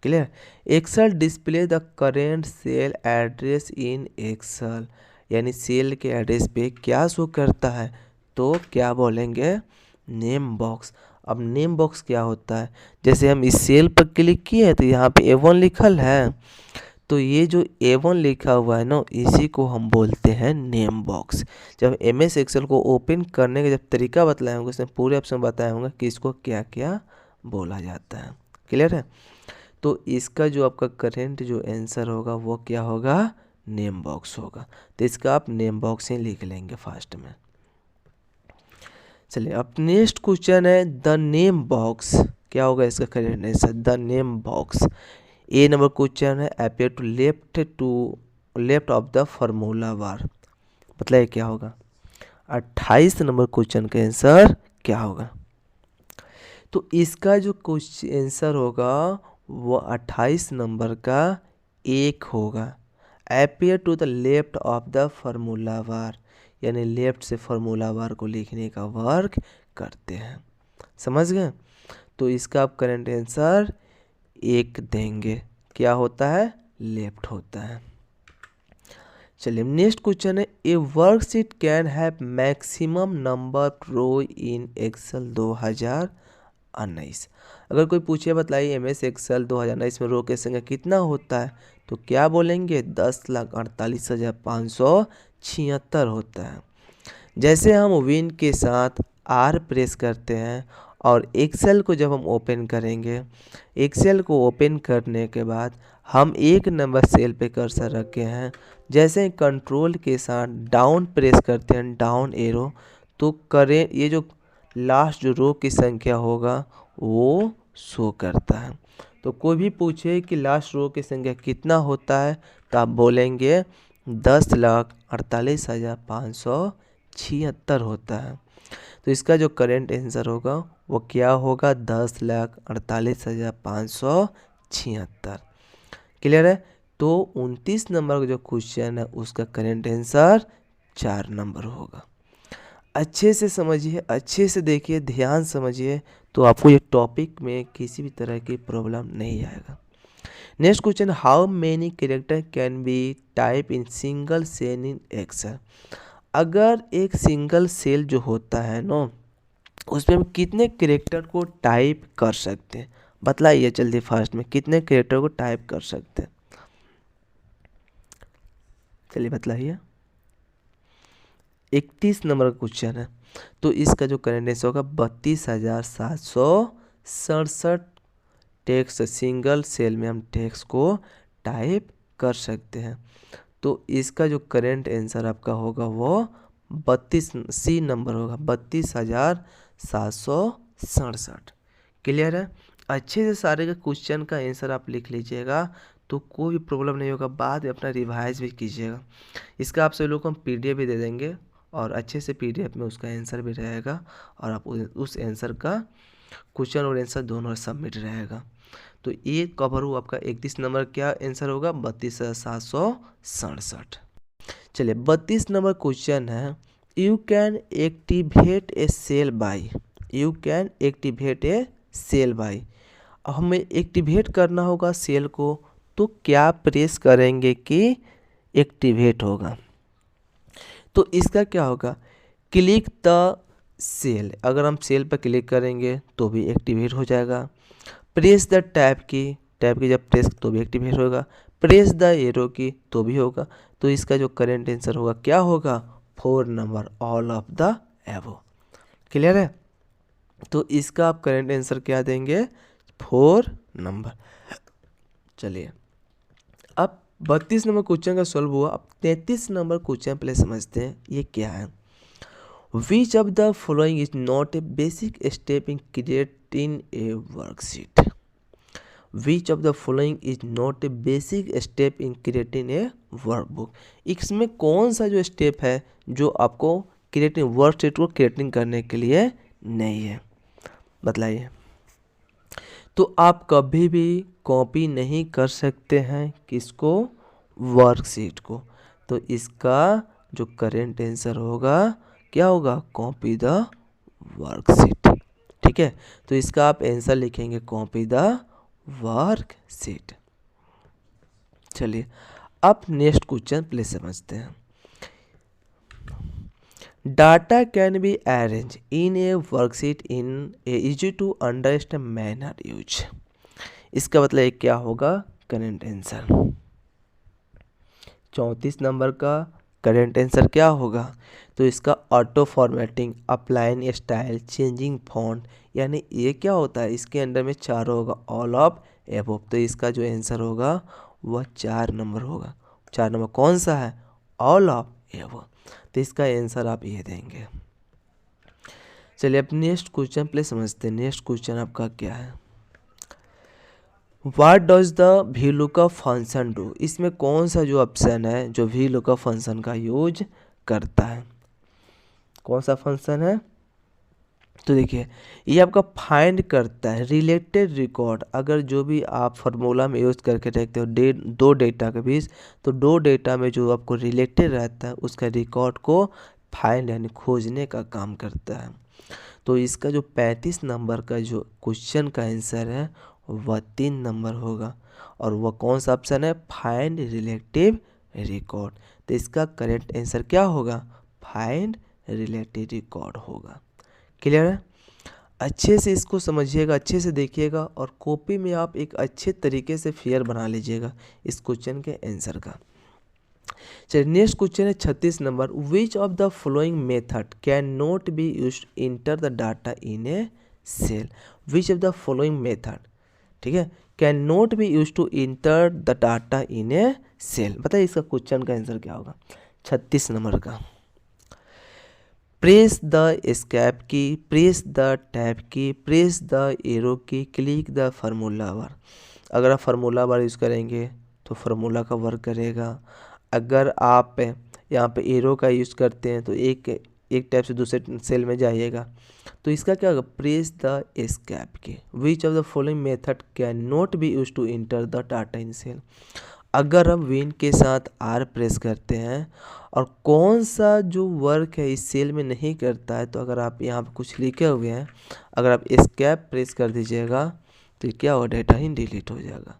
Clear. Excel display the current cell address in Excel, यानी सेल के एड्रेस पे क्या शो करता है, तो क्या बोलेंगे, नेम बॉक्स। अब नेम बॉक्स क्या होता है, जैसे हम इस सेल पर क्लिक किए तो यहाँ पे A1 लिखल है, तो ये जो A1 लिखा हुआ है ना इसी को हम बोलते हैं नेम बॉक्स। जब MS एक्सेल को ओपन करने का जब तरीका बताया होंगे उसमें पूरे ऑप्शन बताया होंगे कि इसको क्या क्या बोला जाता है। क्लियर है। तो इसका जो आपका करेंट जो आंसर होगा वो क्या होगा, नेम बॉक्स होगा। तो इसका आप नेम बॉक्स ही लिख लेंगे फास्ट में। चलिए अब नेक्स्ट क्वेश्चन है द नेम बॉक्स। क्या होगा इसका correct answer, the name box. ए नंबर क्वेश्चन है appear to left of the formula bar. बताइए क्या होगा। 28 नंबर क्वेश्चन का आंसर क्या होगा। तो इसका जो क्वेश्चन आंसर होगा वो 28 नंबर का 1 होगा। Appear to the left of the formula bar, यानी लेफ्ट से फार्मूला बार को लिखने का वर्क करते हैं। समझ गए। तो इसका आप करंट आंसर 1 देंगे। क्या होता है, लेफ्ट होता है। चलिए नेक्स्ट क्वेश्चन है a worksheet can have maximum number row in Excel 2019। अगर कोई पूछे बताइए MS एक्सेल 2019 में रो की संख्या कितना होता है, तो क्या बोलेंगे 10,48,576 होता है। जैसे हम विन के साथ R प्रेस करते हैं और एक्सेल को जब हम ओपन करेंगे, एक्सेल को ओपन करने के बाद हम एक नंबर सेल पे कर्सर रखे हैं, जैसे कंट्रोल के साथ डाउन प्रेस करते हैं, डाउन एरो, तो करें ये जो लास्ट जो रो की संख्या होगा वो शो करता है। तो कोई भी पूछे कि लास्ट रो की संख्या कितना होता है, तो आप बोलेंगे 10,48,576 होता है। तो इसका जो करेंट आंसर होगा वो क्या होगा, 10,48,576। क्लियर है। तो 29 नंबर का जो क्वेश्चन है उसका करेंट आंसर 4 नंबर होगा। अच्छे से समझिए, अच्छे से देखिए, ध्यान समझिए, तो आपको ये टॉपिक में किसी भी तरह की प्रॉब्लम नहीं आएगा। Next question, how many character can be type in single cell in Excel. अगर एक सिंगल सेल जो होता है ना उसमें हम कितने कैरेक्टर को टाइप कर सकते हैं, बतलाइए जल्दी फास्ट में, कितने कैरेक्टर को टाइप कर सकते हैं, चलिए बतलाइए। 31 नंबर का क्वेश्चन है। तो इसका जो करेंट आंसर होगा 32,767 टेक्स्ट सिंगल सेल में हम टेक्स्ट को टाइप कर सकते हैं। तो इसका जो करेंट आंसर आपका होगा वो 32 नंबर होगा, 32,767। क्लियर है? अच्छे से सारे के क्वेश्चन का आंसर आप लिख लीजिएगा तो कोई भी प्रॉब्लम नहीं होगा, बाद में अपना रिवाइज भी कीजिएगा। इसका आप सभी लोगों को हम PDF भी दे देंगे और अच्छे से PDF में उसका आंसर भी रहेगा और आप उस आंसर का क्वेश्चन और आंसर दोनों सबमिट रहेगा। तो ये कवर हुआ आपका 31 नंबर, क्या आंसर होगा 32,767। चलिए 32 नंबर क्वेश्चन है, you can activate a cell by, you can activate a cell by. हमें एक्टिवेट करना होगा सेल को, तो क्या प्रेस करेंगे कि एक्टिवेट होगा? तो इसका क्या होगा, क्लिक द सेल, अगर हम सेल पर क्लिक करेंगे तो भी एक्टिवेट हो जाएगा। प्रेस द टैब की, टैब की जब प्रेस तो भी एक्टिवेट होगा। प्रेस द एरो की तो भी होगा। तो इसका जो करेंट आंसर होगा क्या होगा, 4 नंबर, ऑल ऑफ द एबो। क्लियर है? तो इसका आप करेंट आंसर क्या देंगे, 4 नंबर। चलिए अब 32 नंबर क्वेश्चन का सॉल्व हुआ। अब 33 नंबर क्वेश्चन पहले समझते हैं ये क्या है। Which of the following is not A basic step in creating a worksheet. Which of the following is not A basic step in creating a workbook. इसमें कौन सा जो स्टेप है जो आपको क्रिएटिंग वर्कशीट को क्रिएटिंग करने के लिए नहीं है, बतलाइए। तो आप कभी भी कॉपी नहीं कर सकते हैं किसको, वर्कशीट को। तो इसका जो करेंट आंसर होगा क्या होगा, कॉपी द वर्कशीट। ठीक है, तो इसका आप आंसर लिखेंगे कॉपी द वर्कशीट। चलिए अब नेक्स्ट क्वेश्चन प्लीज समझते हैं। Data can be arrange in a worksheet in a easy to understand manner use. इसका मतलब क्या होगा, करेंट आंसर। 34 नंबर का करेंट आंसर क्या होगा, तो इसका auto formatting, applying style, changing font, यानी ये क्या होता है, इसके अंडर में 4 होगा, ऑल ऑफ एबोव। तो इसका जो आंसर होगा वह 4 नंबर होगा। 4 नंबर कौन सा है, ऑल ऑफ एबोव। तो इसका आंसर आप ये देंगे। चलिए अब नेक्स्ट क्वेश्चन प्लीज समझते हैं। नेक्स्ट क्वेश्चन आपका क्या है, what does the VLOOKUP function do. इसमें कौन सा जो ऑप्शन है जो VLOOKUP फंक्शन का यूज करता है, कौन सा फंक्शन है। तो देखिए ये आपका फाइंड करता है रिलेटेड रिकॉर्ड। अगर जो भी आप फार्मूला में यूज करके देखते हो दो डेटा के बीच, तो दो डेटा में जो आपको रिलेटेड रहता है उसका रिकॉर्ड को फाइंड यानी खोजने का काम करता है। तो इसका जो 35 नंबर का जो क्वेश्चन का आंसर है वह 3 नंबर होगा और वह कौन सा ऑप्शन है, फाइंड रिलेटिव रिकॉर्ड। तो इसका करेक्ट आंसर क्या होगा, फाइंड रिलेटिव रिकॉर्ड होगा। क्लियर है? अच्छे से इसको समझिएगा, अच्छे से देखिएगा और कॉपी में आप एक अच्छे तरीके से फिगर बना लीजिएगा इस क्वेश्चन के आंसर का। चलिए नेक्स्ट क्वेश्चन है 36 number, which of the following method can not be used enter the data in a cell. Which of the following method, ठीक है, can not be use to enter the data in a cell. बताइए इसका question का answer क्या होगा 36 number का। Press the escape की, press the tab की, प्रेस द एरो की, क्लिक द फार्मूला बार। अगर आप फार्मूला बार यूज़ करेंगे तो फार्मूला का वर्क करेगा। अगर आप यहाँ पे एरो का यूज़ करते हैं तो एक टाइप से दूसरे सेल में जाइएगा। तो इसका क्या होगा, press the escape key. Which of the following method can not be use to enter the data in cell. अगर हम विन के साथ आर प्रेस करते हैं और कौन सा जो वर्क है इस सेल में नहीं करता है, तो अगर आप यहाँ पे कुछ लिखे हुए हैं, अगर आप एस्केप प्रेस कर दीजिएगा तो क्या होगा, डाटा ही डिलीट हो जाएगा।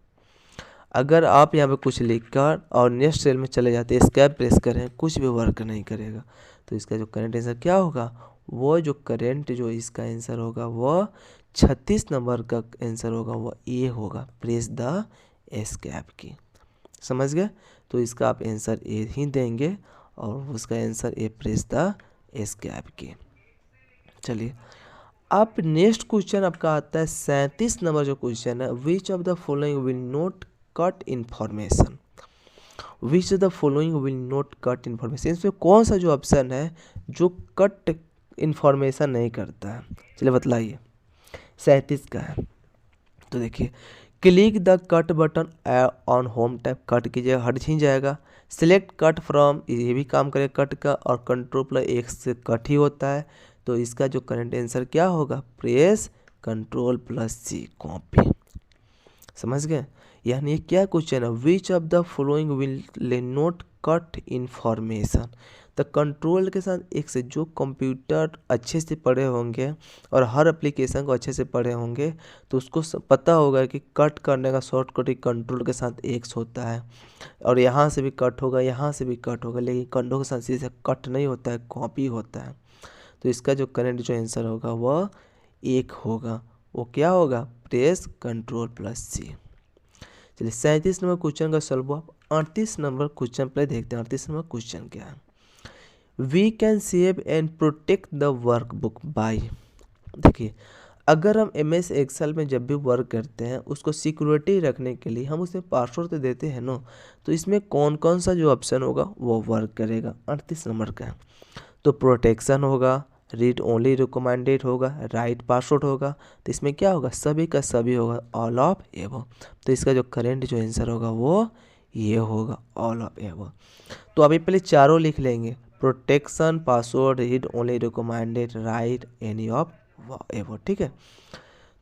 अगर आप यहाँ पे कुछ लिखकर और नेक्स्ट सेल में चले जाते एस्केप प्रेस करें, कुछ भी वर्क नहीं करेगा। तो इसका जो करेंट आंसर क्या होगा, वो जो करेंट जो इसका आंसर होगा वह 36 नंबर का आंसर होगा, वह ए होगा, प्रेस द एस्केप की। समझ गए? तो इसका आप आंसर ए ही देंगे और उसका answer A, press the escape की। चलिए अब नेक्स्ट क्वेश्चन आपका आता है 37 नंबर जो क्वेश्चन है, which of the following will not cut information. Which of the following will not cut information, इसमें कौन सा जो ऑप्शन है जो कट इन्फॉर्मेशन नहीं करता है, चलिए बतलाइए। 37 का है, तो देखिए click the cut button on home tab, cut कीजिएगा हट ही जाएगा। सिलेक्ट कट फ्रॉम, ये भी काम करेगा कट का, और कंट्रोल+X से कट ही होता है। तो इसका जो करेंट आंसर क्या होगा, प्रेस कंट्रोल+C कॉपी। समझ गए, यानी ये क्या क्वेश्चन है, which of the following will not cut information. तो कंट्रोल के साथ एक से जो कंप्यूटर अच्छे से पढ़े होंगे और हर एप्लीकेशन को अच्छे से पढ़े होंगे तो उसको पता होगा कि कट करने का शॉर्टकट ही कंट्रोल के साथ एक्स होता है, और यहाँ से भी कट होगा, यहाँ से भी कट होगा, लेकिन कंट्रोल के साथ सीधे कट नहीं होता है, कॉपी होता है। तो इसका जो करेंट जो आंसर होगा वह 1 होगा, वो क्या होगा, प्रेस कंट्रोल+C। चलिए 37 नंबर क्वेश्चन का सॉल्व आप 38 नंबर क्वेश्चन पहले देखते हैं। 38 नंबर क्वेश्चन क्या है, we can save and protect the workbook by. देखिए अगर हम MS एक्सेल में जब भी वर्क करते हैं उसको सिक्योरिटी रखने के लिए हम उसमें पासवर्ड तो देते हैं ना, तो इसमें कौन कौन सा जो ऑप्शन होगा वो वर्क करेगा। 38 नंबर का है, तो प्रोटेक्शन होगा, रीड ओनली रिकमेंडेड होगा, राइट पासवर्ड होगा। तो इसमें क्या होगा, सभी का सभी होगा, ऑल ऑफ एबव। तो इसका जो करेंट जो आंसर होगा वो ये होगा, ऑल ऑफ एबव। तो अभी पहले चारों लिख लेंगे, protection, password, read only recommended, right any of above, ठीक है।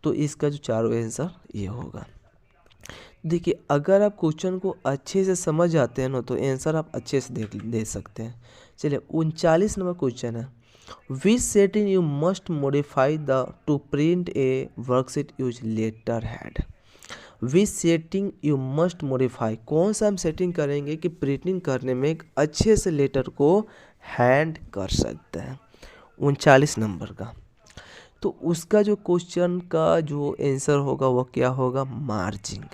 तो इसका जो चारों आंसर ये होगा। देखिए अगर आप क्वेश्चन को अच्छे से समझ जाते हैं ना तो आंसर आप अच्छे से दे सकते हैं। चलिए 39 नंबर क्वेश्चन है, which setting you must modify the to print a worksheet use letterhead. Which setting you must modify, कौन सा हम सेटिंग करेंगे कि प्रिंटिंग करने में एक अच्छे से लेटर को हैंड कर सकते हैं। 39 नंबर का, तो उसका जो क्वेश्चन का जो आंसर होगा वो क्या होगा, मार्जिंग।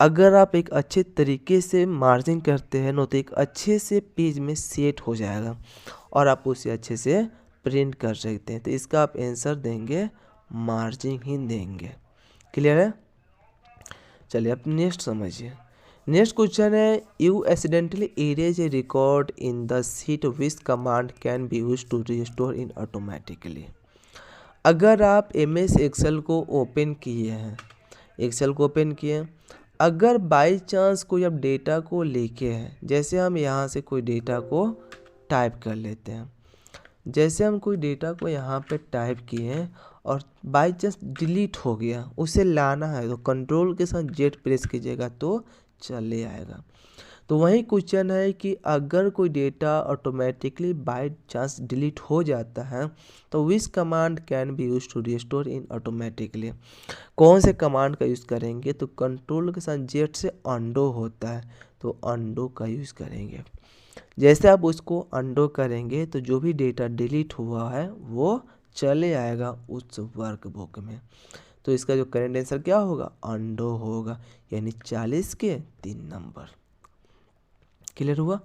अगर आप एक अच्छे तरीके से मार्जिन करते हैं ना तो एक अच्छे से पेज में सेट हो जाएगा और आप उसे अच्छे से प्रिंट कर सकते हैं। तो इसका आप आंसर देंगे मार्जिन ही देंगे। क्लियर है, चलिए आप नेक्स्ट समझिए। नेक्स्ट क्वेश्चन है, you accidentally erase a record in the sheet which command can be use to restore in automatically. अगर आप MS एक्सेल को ओपन किए हैं, एक्सेल को ओपन किए, अगर बाई चांस कोई आप डेटा को लेके हैं, जैसे हम यहाँ से कोई डेटा को टाइप कर लेते हैं, जैसे हम कोई डेटा को यहाँ पे टाइप किए हैं और बाई चांस डिलीट हो गया, उसे लाना है तो कंट्रोल के साथ Z प्रेस कीजिएगा तो चले आएगा। तो वही क्वेश्चन है कि अगर कोई data automatically by chance delete हो जाता है तो which command can be use to restore in automatically, कौन से कमांड का यूज़ करेंगे। तो कंट्रोल के साथ Z से अंडो होता है तो अंडो का यूज़ करेंगे। जैसे आप उसको अंडो करेंगे तो जो भी डेटा डिलीट हुआ है वो चले आएगा उस वर्कबुक में। तो इसका जो करेंट आंसर क्या होगा, अंडो होगा, यानी 40 के 3 नंबर। क्लियर हुआ।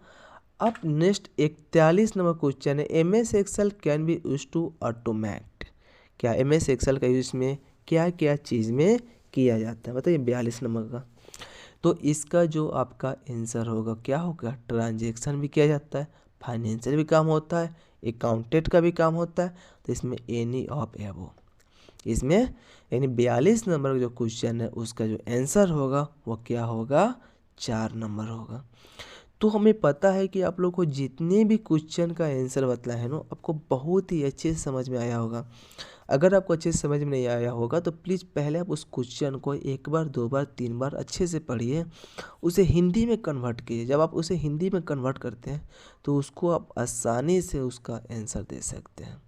अब नेक्स्ट 41 नंबर क्वेश्चन है, MS Excel can be use to automate. क्या MS एक्सेल का यूज में क्या क्या चीज़ में किया जाता है, बताइए 42 नंबर का। तो इसका जो आपका आंसर होगा क्या होगा, ट्रांजैक्शन भी किया जाता है, फाइनेंशियल भी काम होता है, अकाउंटेंट का भी काम होता है। तो इसमें एनी ऑफ एबव, इसमें यानी 42 नंबर का जो क्वेश्चन है उसका जो आंसर होगा वो क्या होगा, 4 नंबर होगा। तो हमें पता है कि आप लोग को जितने भी क्वेश्चन का आंसर बतला है ना आपको बहुत ही अच्छे से समझ में आया होगा। अगर आपको अच्छे से समझ में नहीं आया होगा तो प्लीज़ पहले आप उस क्वेश्चन को 1 बार 2 बार 3 बार अच्छे से पढ़िए, उसे हिंदी में कन्वर्ट कीजिए। जब आप उसे हिंदी में कन्वर्ट करते हैं तो उसको आप आसानी से उसका आंसर दे सकते हैं।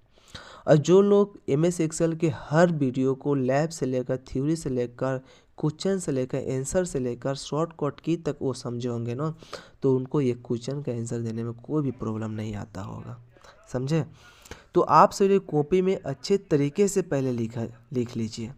और जो लोग MS एक्सेल के हर वीडियो को लैब से लेकर थ्योरी से लेकर क्वेश्चन से लेकर आंसर से लेकर शॉर्टकट की तक वो समझे होंगे ना, तो उनको ये क्वेश्चन का आंसर देने में कोई भी प्रॉब्लम नहीं आता होगा, समझे। तो आप सभी कॉपी में अच्छे तरीके से पहले लिख लीजिए।